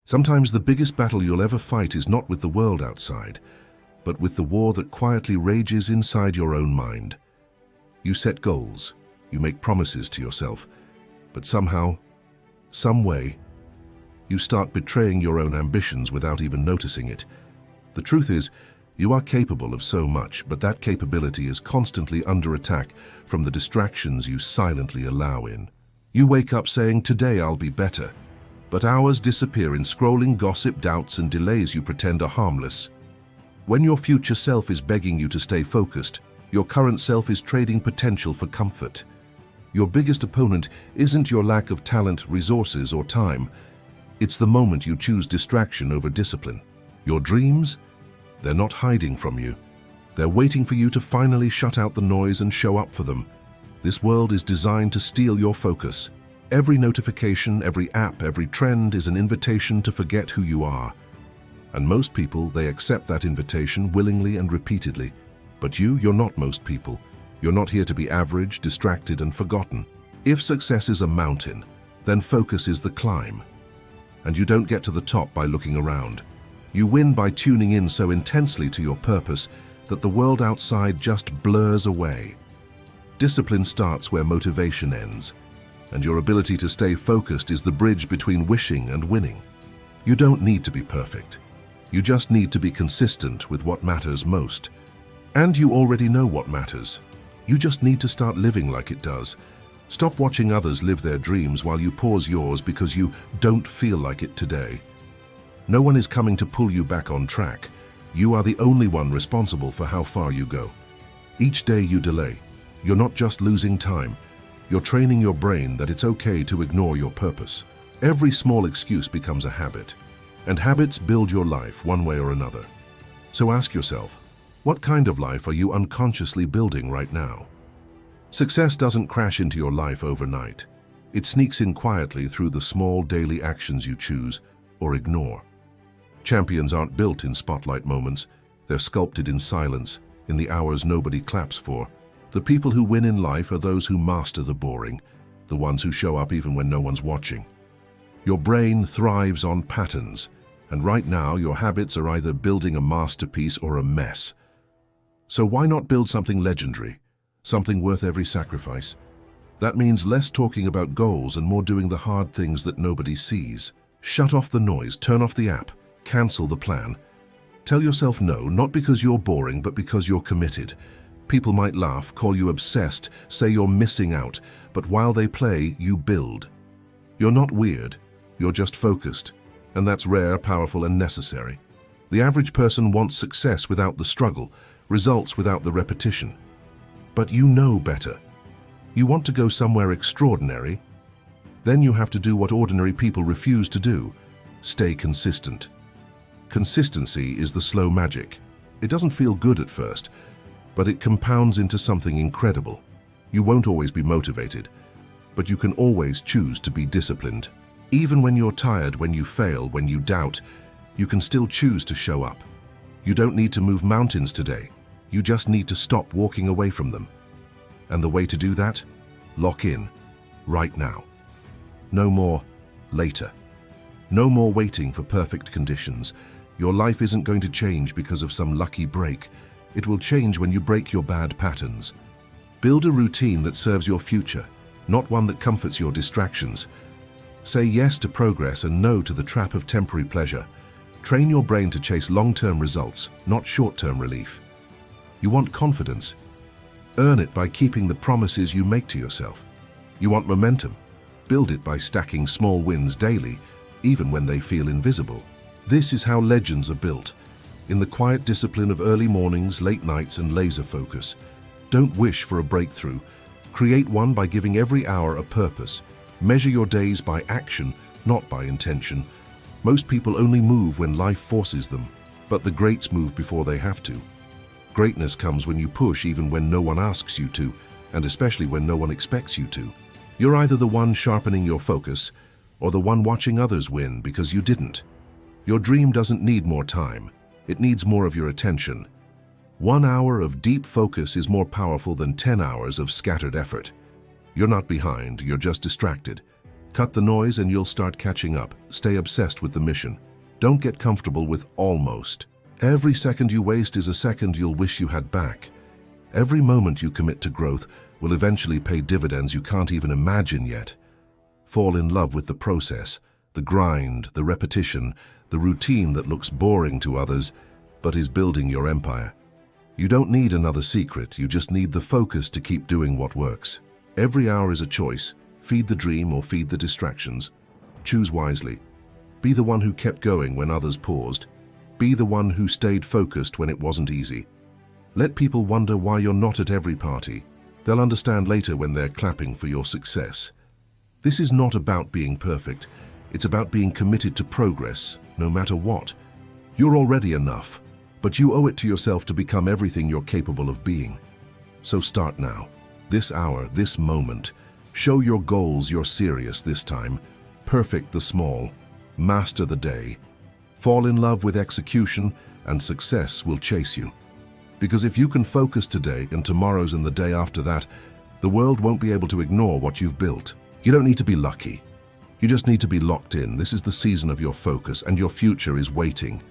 Sometimes the biggest battle you'll ever fight is not with the world outside, but with the war that quietly rages inside your own mind. You set goals, you make promises to yourself, but somehow, some way, you start betraying your own ambitions without even noticing it. The truth is, you are capable of so much, but that capability is constantly under attack from the distractions you silently allow in. You wake up saying, "Today I'll be better," but hours disappear in scrolling gossip, doubts, and delays you pretend are harmless. When your future self is begging you to stay focused, your current self is trading potential for comfort. Your biggest opponent isn't your lack of talent, resources, or time. It's the moment you choose distraction over discipline. Your dreams? They're not hiding from you. They're waiting for you to finally shut out the noise and show up for them. This world is designed to steal your focus. Every notification, every app, every trend is an invitation to forget who you are. And most people, they accept that invitation willingly and repeatedly. But you're not most people. You're not here to be average, distracted, and forgotten. If success is a mountain, then focus is the climb. And you don't get to the top by looking around. You win by tuning in so intensely to your purpose that the world outside just blurs away. Discipline starts where motivation ends, and your ability to stay focused is the bridge between wishing and winning. You don't need to be perfect. You just need to be consistent with what matters most. And you already know what matters. You just need to start living like it does. Stop watching others live their dreams while you pause yours because you don't feel like it today. No one is coming to pull you back on track. You are the only one responsible for how far you go. Each day you delay, you're not just losing time. You're training your brain that it's okay to ignore your purpose. Every small excuse becomes a habit, and habits build your life one way or another. So ask yourself, what kind of life are you unconsciously building right now? Success doesn't crash into your life overnight. It sneaks in quietly through the small daily actions you choose or ignore. Champions aren't built in spotlight moments. They're sculpted in silence, in the hours nobody claps for. The people who win in life are those who master the boring, the ones who show up even when no one's watching. Your brain thrives on patterns, and right now your habits are either building a masterpiece or a mess. So why not build something legendary, something worth every sacrifice? That means less talking about goals and more doing the hard things that nobody sees. Shut off the noise, turn off the app, cancel the plan. Tell yourself no, not because you're boring, but because you're committed. People might laugh, call you obsessed, say you're missing out, but while they play, you build. You're not weird, you're just focused, and that's rare, powerful, and necessary. The average person wants success without the struggle, results without the repetition. But you know better. You want to go somewhere extraordinary? Then you have to do what ordinary people refuse to do. Stay consistent. Consistency is the slow magic. It doesn't feel good at first, but it compounds into something incredible. You won't always be motivated, but you can always choose to be disciplined. Even when you're tired, when you fail, when you doubt, you can still choose to show up. You don't need to move mountains today. You just need to stop walking away from them. And the way to do that? Lock in, right now. No more later. No more waiting for perfect conditions. Your life isn't going to change because of some lucky break. It will change when you break your bad patterns. Build a routine that serves your future, not one that comforts your distractions. Say yes to progress and no to the trap of temporary pleasure. Train your brain to chase long-term results, not short-term relief. You want confidence? Earn it by keeping the promises you make to yourself. You want momentum? Build it by stacking small wins daily, even when they feel invisible. This is how legends are built, in the quiet discipline of early mornings, late nights, and laser focus. Don't wish for a breakthrough. Create one by giving every hour a purpose. Measure your days by action, not by intention. Most people only move when life forces them, but the greats move before they have to. Greatness comes when you push even when no one asks you to, and especially when no one expects you to. You're either the one sharpening your focus, or the one watching others win because you didn't. Your dream doesn't need more time. It needs more of your attention. 1 hour of deep focus is more powerful than 10 hours of scattered effort. You're not behind, you're just distracted. Cut the noise and you'll start catching up. Stay obsessed with the mission. Don't get comfortable with almost. Every second you waste is a second you'll wish you had back. Every moment you commit to growth will eventually pay dividends you can't even imagine yet. Fall in love with the process, the grind, the repetition, the routine that looks boring to others, but is building your empire. You don't need another secret, you just need the focus to keep doing what works. Every hour is a choice. Feed the dream or feed the distractions. Choose wisely. Be the one who kept going when others paused. Be the one who stayed focused when it wasn't easy. Let people wonder why you're not at every party. They'll understand later when they're clapping for your success. This is not about being perfect. It's about being committed to progress, no matter what. You're already enough, but you owe it to yourself to become everything you're capable of being. So start now. This hour, this moment. Show your goals you're serious this time. Perfect the small. Master the day. Fall in love with execution, and success will chase you. Because if you can focus today and tomorrow's and the day after that, the world won't be able to ignore what you've built. You don't need to be lucky. You just need to be locked in. This is the season of your focus, and your future is waiting.